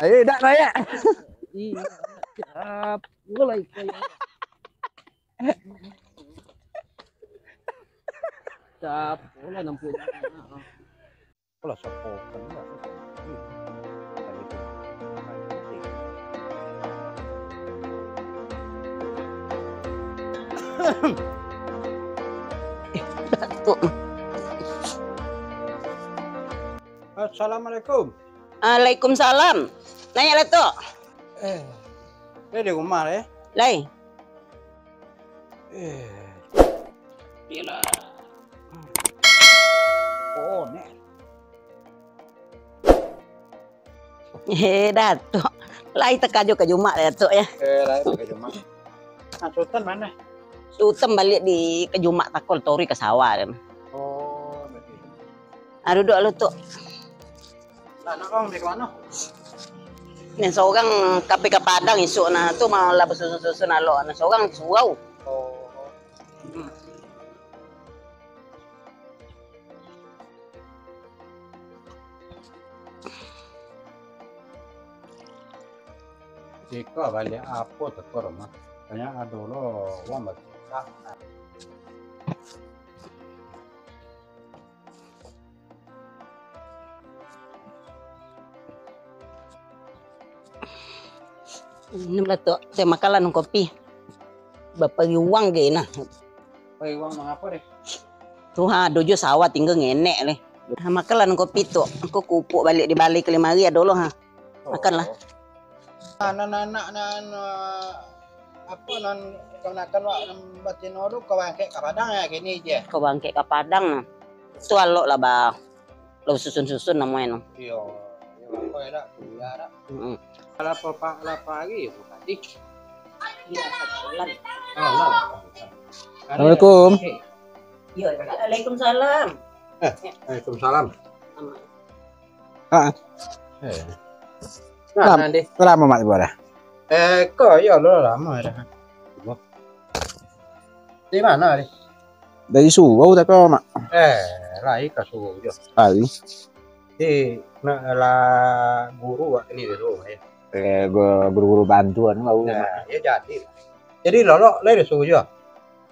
Ayo dak raya. Iya, siap. Mulai kayak. Siap, mulai nampunya. Kalau sopokan enggak. Assalamualaikum. Waalaikumsalam. Nanya lah tu. Dia di rumah ya? Lai. Gila. Oh, nek. Datuk. Lai terkaju ke Jumat Datuk ya. Lah ke rumah. Nah, Sultan mana? Sultan balik di ke Jumat takol tori ke sawah kan. Oh, berarti. Duduk lu tu. Lah, nak orang di mana? Ni seorang kape ke Padang esok nah tu mau lah bersusun-susun alok. Nah seorang di surau. Oh. Jika balik apa tekor mah? Banyak ada lo, wang bercakap. Ni lah tu. Saya makan lah kopi. Bapa uang ke nah. Oi, wang mengapa deh? Tu dojo sawah tinggal ngenek le. Makan lah kopi tu. Aku kupuk balik di balik ke lemari ada lo Makanlah. Anak-anak apa non kenakan wak batin odo kau bangkit ke Padang ya gini je. Kau bangkit ke Padang nah. Tu alok lah ba. Lo susun-susun namanya no. Iya, kau ada, ya ada. Apa lagi ya tadi? Assalamualaikum. Iya, Waalaikumsalam. Waalaikumsalam. Nah, nanti. Lama mak ibu dah. Kau ya lo lama dah. Di mana ni? Dari surau tak kau mak? Lai ke Surau je. Hari. Nak lah guru wak ni di Surau ya. Guru-guru bantuan mau. Nah, ya jadi. Jadi lolok lai di Surau je.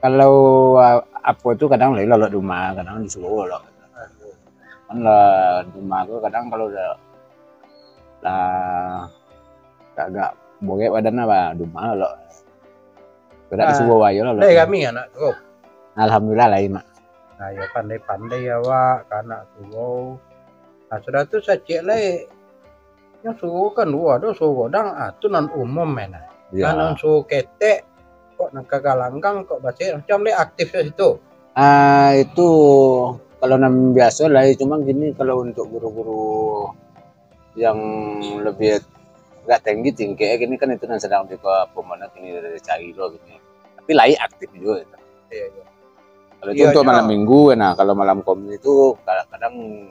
Kalau apa tu kadang lolok di rumah, kadang di surau lolok. Kan lah di rumah tu kadang kalau lah agak bogek badan apa di rumah lolok. Tidak di surau aja lolok. Lai kami anak tu. Alhamdulillah lah mak. Nah, ya pandai-pandai ya wak anak Surau. Nah, sudah tu saya cek lai. Yang Surau kan dua tu Surau dang tu non umum mana. Ya. Non Surau ketek kok nak Galanggang kok baca macam le aktif di situ. Itu kalau nam biasa lah, cuma gini kalau untuk guru-guru yang lebih agak tinggi gini kan itu yang sedang di pemenang ini dari cari lo gini. Tapi lain aktif juga. Iya. Kalau itu untuk malam minggu, nah kalau malam komun itu kadang-kadang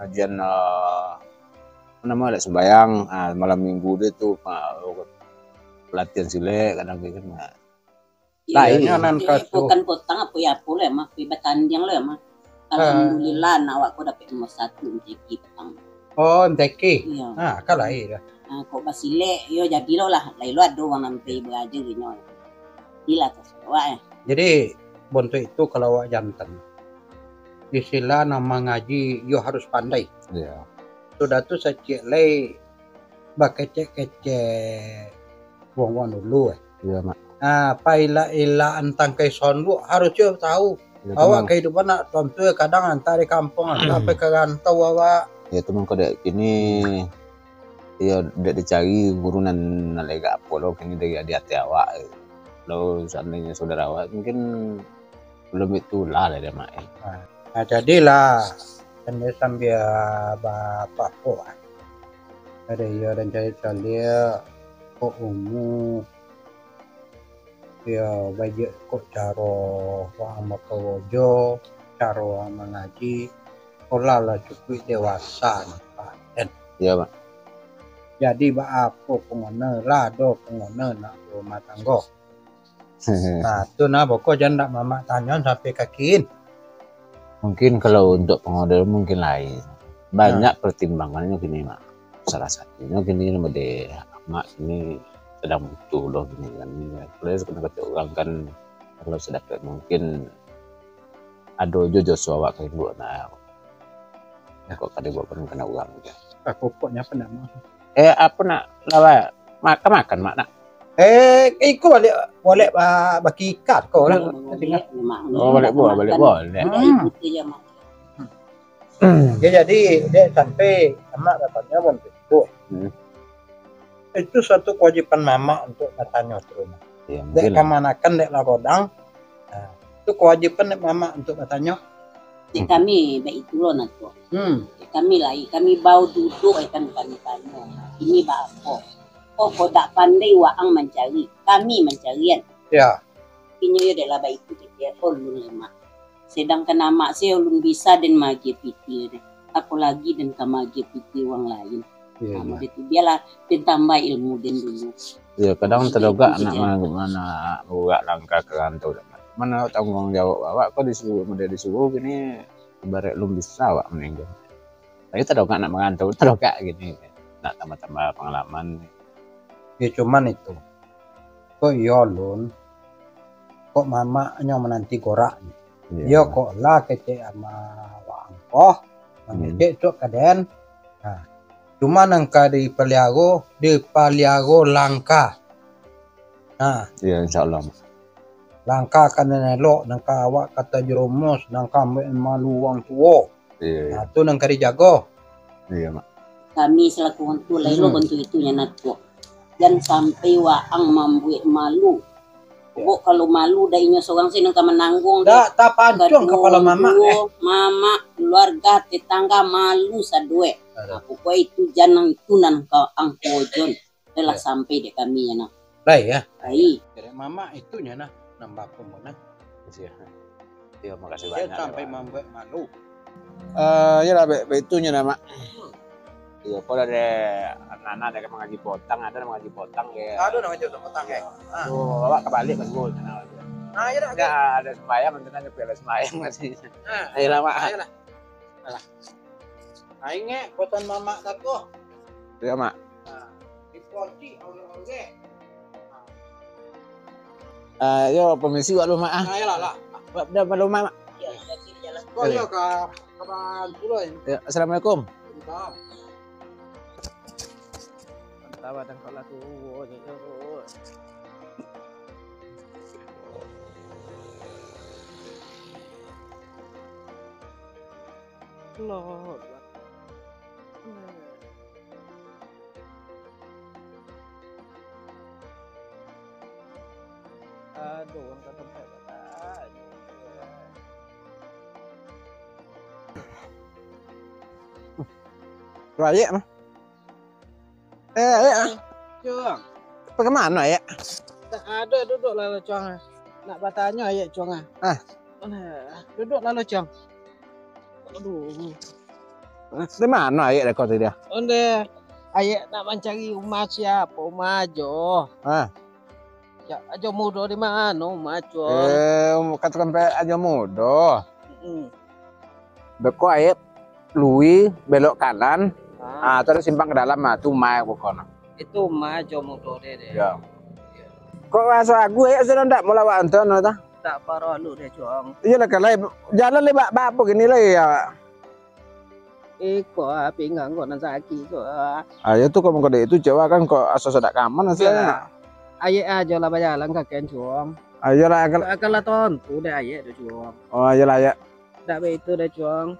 kajian apa namanya ada sembayang, malam minggu dia tuh pelatihan silet kadang gitu nah. Lainnya nan bukan potang apa ya pula mah bertanding lah mah. Alhamdulillah nak awak kau dapat nomor 1 MTQ petang. Oh, MTQ. Iya. Kan lahir. Kok basile yo jadi lo lah. Lai lo ada orang nampai beraja gini. Ila tas awak Jadi bonto itu kalau awak jantan. Istilah nama ngaji yo harus pandai. Iya. Sudah tu saya cek lai bakecek-kecek wong-wong dulu Iya, mak. Paila antang kai sondu harus juga tahu. Ya, Awak kehidupan nak contoh kadang antar di kampung sampai ke rantau awak. Ya teman kau dek kini ya dek dicari guru nan lega apa lo kini dari hati awak. Lo seandainya saudara awak mungkin belum itu lah dia mak. Nah, jadilah dan dia sambil bapak kok. Ada ya dan jadi saya kok umum ya baik kok caro wang makawojo caro mengaji olah lah cukup dewasa Pak. Iya, Pak. Jadi apa pengono lah do pengono nak rumah tangga. Nah, tu nah pokok jangan mama tanya sampai kakin. Mungkin kalau untuk pengorder mungkin lain. Banyak pertimbangannya gini, Mak. salah satunya gini de mak ini sedang butuh loh gini kan. Kalau kata orang kan kalau sedapat mungkin ada Joshua awak kayak buat nah kok kada buat kena uang ya. Aku pokoknya apa nama? Apa nak lawa makan mak nak. Iku balik bagi ikat kau lah. Balik boleh. Ya jadi dia sampai emak katanya itu. Itu suatu kewajiban mama untuk katanya terus. Ya, Dek kamanakan dek larodang. Nah, itu kewajiban dek mama untuk katanya. Kami baik itu loh nato. Kami bau duduk kan kami tanya. Ini bapa. Oh, kau tak pandai waang mencari. Kami mencarian. Ya. Ini adalah baik itu dia ulun lemak. Sedangkan nama saya ulun bisa dan magi pikir. Aku lagi dan kamagi pikir orang lain. Iya. Itu biarlah ditambah ilmu dan dulu. Ya kadang terdoga anak mana buat langkah ke rantau. Mana tanggung jawab awak kok disuruh gini ibarat lu bisa awak meninggal. Tapi terdoga anak merantau terdoga gini. Nak tambah-tambah pengalaman. Ya cuman itu. Kok iya lun. Kok mama hanya menanti korak. Ya kok lah kecek sama wang. Oh, kecek cok kaden. Nah, cuma nangka di paliago langka. Nah, ya insyaallah. Langka kan nelok, nangka awak kata jerumus, nangka malu wang tua. Iya. Nah, tu nangka dijago. Iya, Mak. Kami selaku orang tua lain bantu itunya nato. Dan sampai waang membuat malu. Kok kalau malu dah inyo seorang sih nangka menanggung. Tak pancung kepala mama Mama, keluarga, tetangga malu sadue. Aku kau itu jangan tunan kau angkojon. Telah sampai dek kami ya nak. Lah ya. Baik. Jadi mama itunya nah nambah pemenang. Iya, makasih Dia banyak. sampai membuat malu. Ya lah itunya nama. Iya, kalau ada anak-anak ada mengaji potang, ada mengaji potang ya. Aduh nama jodoh potang ya. Oh, bawa kebalik ke sekolah. Nah, ya Enggak ada sembahyang, nanti aja pilih sembahyang masih. Ayo lah, Mak. Ayolah. Aing potan mama tako. Iya, Mak. Nah, dipoci oleh-oleh. Yo permisi wak lu, Mak. Ayolah lah. Udah malu, Mak. Ya, sini jalan. Kok yo ke dulu ini. Ya, assalamualaikum. Bentar. Tawa dan kalau tu, Lord. Aduh, ang tempat Raya mah. Cuang. Bagaimana ya? Tak ada duduk lalu cuang. Nak bertanya ya cuang. Duduk lalu cuang. Aduh. Di mana ya kau dia? Onde ayek nak mencari rumah siapa? Rumah Jo. Ya, aja muda di mana rumah Jo? Katakan aja muda. Beko ayek lui belok kanan. Terus simpang ke dalam tuh mai pokoknya. Itu rumah Jo muda deh. Ya. Kok rasa aku ya sudah ndak mau lawan tuh nota? Tak parah lu deh cuang. Iya lah kalau jalan lebat apa gini lah ya. Kok pinggang kok nanti sakit kok. Ya tuh kalau kode itu Jawa kan kok asal sedak kaman asalnya. Ayek aja lah berjalan kakek cuang. Ayo lah Akan lah tontu deh ayek deh cuang. Oh ayo lah ya. Tak begitu deh cuang.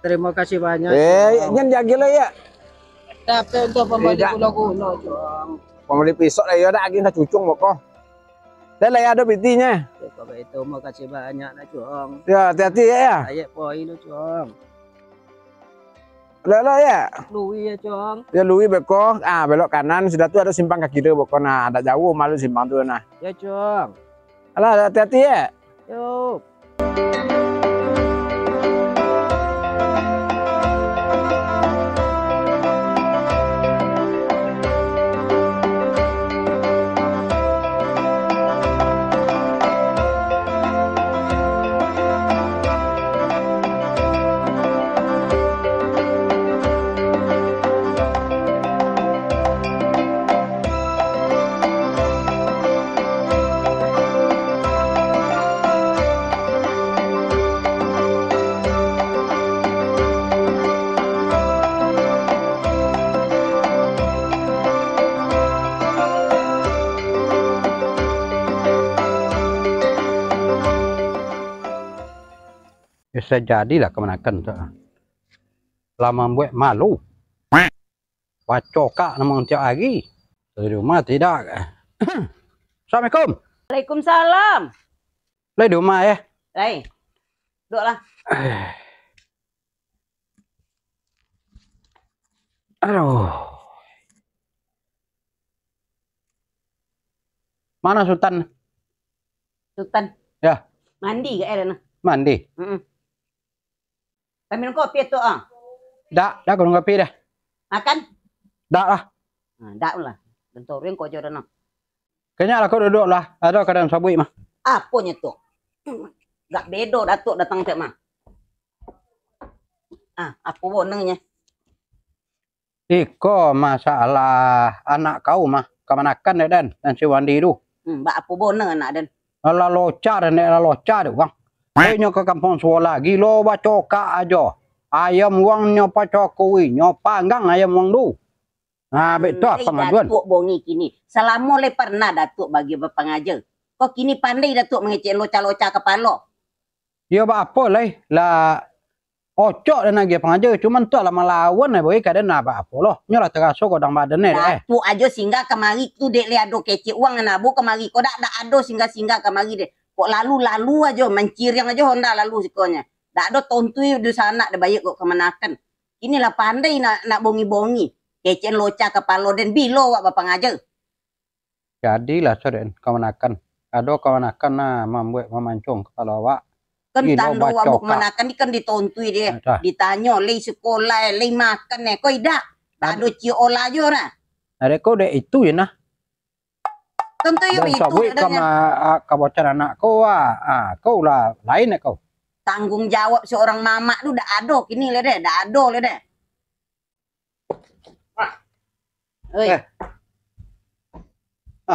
Terima kasih banyak. Jangan jaga lah ya. Tapi untuk pembeli gula-gula cuang. Pembeli pisau lah ya, dah lagi dah cucung kok. Dan lah ya ada bitinya. Kalau itu mau kasih banyak lah cuang. Ya hati-hati ya. Ayek poin lu cuang. Lah ya. Lui ya cuang. Ya lui beko, belok kanan sudah tuh ada simpang kaki dia beko nah, ada jauh malu simpang tuh nah. Ya cuang. Alah hati-hati ya. Yuk. Bisa jadilah kemenakan tuh. Lama buat malu. Wacoka namang tiap lagi. Di rumah tidak. Assalamualaikum. Waalaikumsalam. Lai di rumah ya. Lai. Duduklah. Aduh. Mana Sultan? Sultan. Ya. Mandi ke air Mandi. Kami minum kopi tu ah. Dak kurang kopi dah. Makan? Dak lah. Dak lah. Bentuk ring kau jodoh. Kayaknya lah kau duduk lah. Ada kadang sabui mah. Apanya tu? Gak bedo datuk datang tak mah. Apa bonengnya? Iko masalah anak kau mah. Kemanakan ya Dan si Wandi tu. Mbak apa boneng anak Dan? Ala loca dan loca tu bang. Kayaknya ke kampung Suola gilo bacoka aja. Ayam wang nyopa cokui, nyopa panggang ayam wang du. Nah, betul pengaduan. Datuk bongi kini. Selama le pernah datuk bagi berpengajar. Kok kini pandai datuk mengecek loca-loca kepala. Ya apa lah ocok dan lagi pengajar cuman tu lah melawan bagi kadang apa loh. Nyolah terasa kodang badan ni datuk aja singgah kemari tu dek le ado kecek uang nabu kemari. Kok dak ado singgah kemari dek. Kok lalu aja menciriang aja Honda lalu sikonya. Dak ada tontui di sana ada bayi kok kemenakan. Inilah pandai nak bongi-bongi. Kecen loca kepala dan bilo wak bapak ngajar. Jadilah soden kemenakan. Ada kemenakan nah membuat memancung kepala wak. Kan tanda wak kemenakan ni kan ditontui dia. Ditanya le sekolah le makan kau idak. Tak ada cio olah aja nah. Ada kau dek itu ya nah. Tentu yo itu. Sabui kabocan anak kau kau lah lain kau. Tanggung jawab seorang mama tu dah ada kini le deh, dah ada le deh. Oi.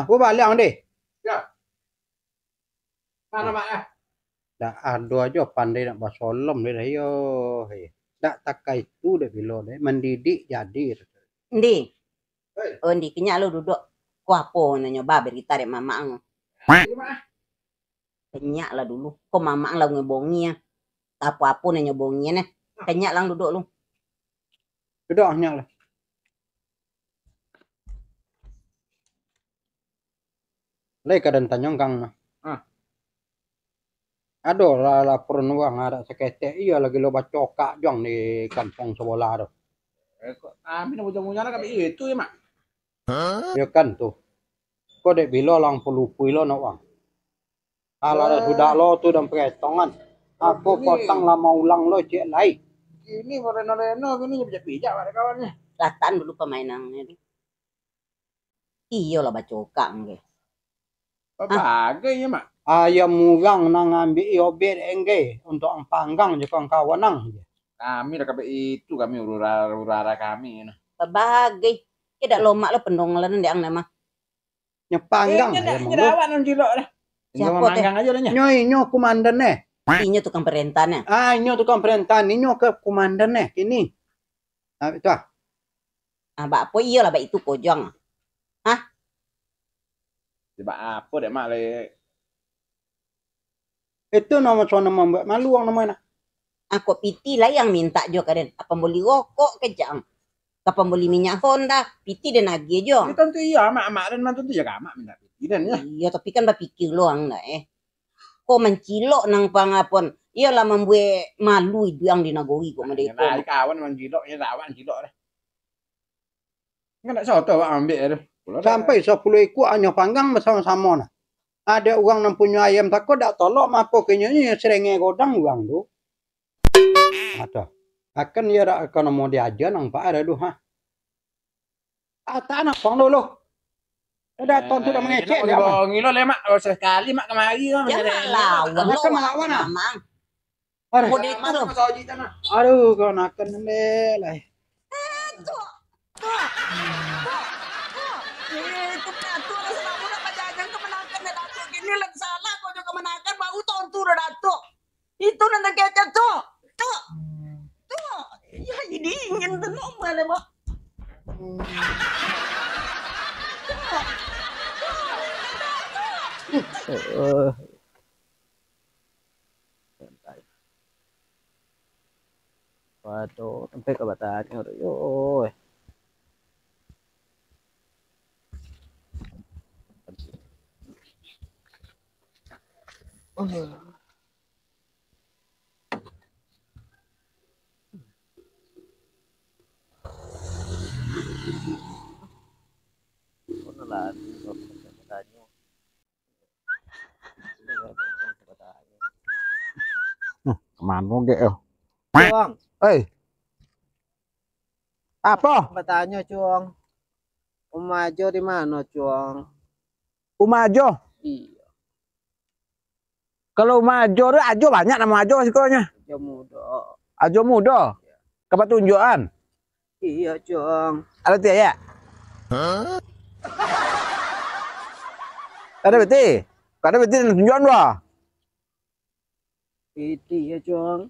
Gua balik deh. Ya. Mana mak ya? Dah ada aja pandai nak basolom dia yo. Dak takai itu deh bilo deh mendidik jadi. Ndi. Ndi kenyak lu duduk. Ku apa nanya babe kita dek mamang. Kenyak lah dulu. Kok mamang lah ngebongi ya. Apa-apa nanya bongi nih. Kenyak lang duduk lu. Duduk kenyak lah. Lai kadang tanyong kang mah. Ada lah laporan uang ada seketek iya lagi lo bacoka jong di kampung sebelah tu. Kami nak bujang-bujang kami itu ya mak. Ya kan tuh. Kau dek bilo lang pelupui lo nak uang. Kalau ada sudah lo tu dan perhitungan. Aku potong lama ulang lo cek lai. Ini reno-reno gini bijak-bijak pada kawannya. Latan dulu pemainannya. Iya lah bacoka nge. Bagai ya mak. Ayam murang nang ambil iobet engge untuk ang panggang je kawan nang. Kami dah kami itu kami urara kami. Bagai. Tidak lomak lo pendongalan yang nama. Nyepanggang ayam murang. Nyerawat nang cilok dah. Siapa teh? Aja dah nya. Nyo komandan Inyo tukang perintahnya. Inyo tukang perintah, inyo ke komandan ini. Itu Mbak apa iya lah itu pojong. Sebab apa dek mak le. Itu nama membuat malu orang namanya. Aku piti lah yang minta jo kaden. Apa beli rokok kejang. Kapan beli minyak Honda, piti dan lagi jo. Ya tentu iya, mak dan mantu tu jaga mak minta piti dan ya. Iya tapi kan berpikir loang lah Kok mencilok nang pangapon. Iyalah membuat malu itu yang dinagori kok mendek. Nah, kawan menciloknya rawan cilok dah. Kan tak soto wak ambil dah. Sampai 10 ekor hanya panggang bersama-sama nah. Ada orang yang punya ayam takut tak tolak mapo kenyanya serenge godang orang tu. Ada. Akan dia dak akan mau diajar nang pak ada tu tak nak pang dulu. Ada ton tu dah mengecek dia. Ngilo le mak sekali mak kemari kan. Jangan lawan lo melawan Mamang. Aduh kau nak kena lah. Itu datuk lah selama nak pajangan kemenakan dah datuk. Gini lah salah kau juga kemenakan bau tontu dah datuk. Itu nanti kecap tu. Tuh. Ya ini ingin tenang mana mak. Waduh, sampai ke batanya udah yo. Kemana ge? Cuang, Apa? bertanya Cuang. Om Ajo di mana Cuang? Umajo. Iya, Kalau Umajo, Ajo banyak nama Ajo sekolahnya. Ajo muda. Ajo muda. Kapan tunjukan? Iya Cuang. Ada tiap ya? Ada beti? Ada beti tunjukan dua. Piti ya Cuang.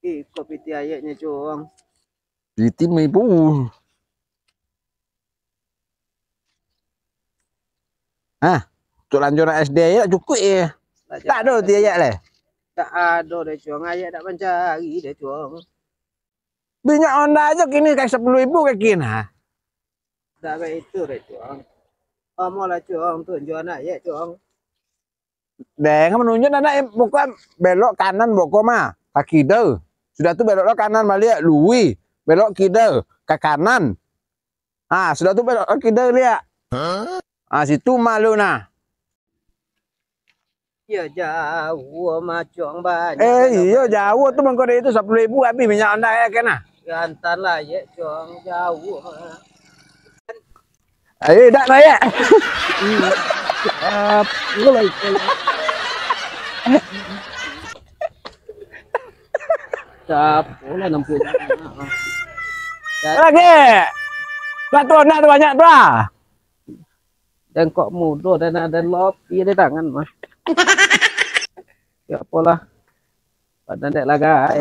Ikut piti ayatnya Cuang. Beti ibu. Untuk lanjutan SD ya cukup ya. Tak ada tiap ya leh. Tak ada deh Cuang, ayat tak mencari deh Cuang. Minyak Honda aja kini kayak 10.000 kayak kini. Tak kayak itu deh Cuang. Kamu lah Cuang, tunjukan ayat Cuang. Deng menunjuk anak bukan belok kanan boko mah kaki kidal. Sudah tuh belok kanan balik lui. Belok kidal ke kanan. Sudah tuh belok kidal lihat. Situ malu nah. Ya jauh macam banyak. Iya jauh tuh mengkode itu 10.000 habis minyak Honda ya kena. Gantan lah ya Cuang, jauh. Ayo dak lah ya. Mulai. Lah 60. Lagi. Batu Honda tuh banyak tuh. Dan kok mudah dan ada lopi di tangan mah. Ya apalah. Badan dek laga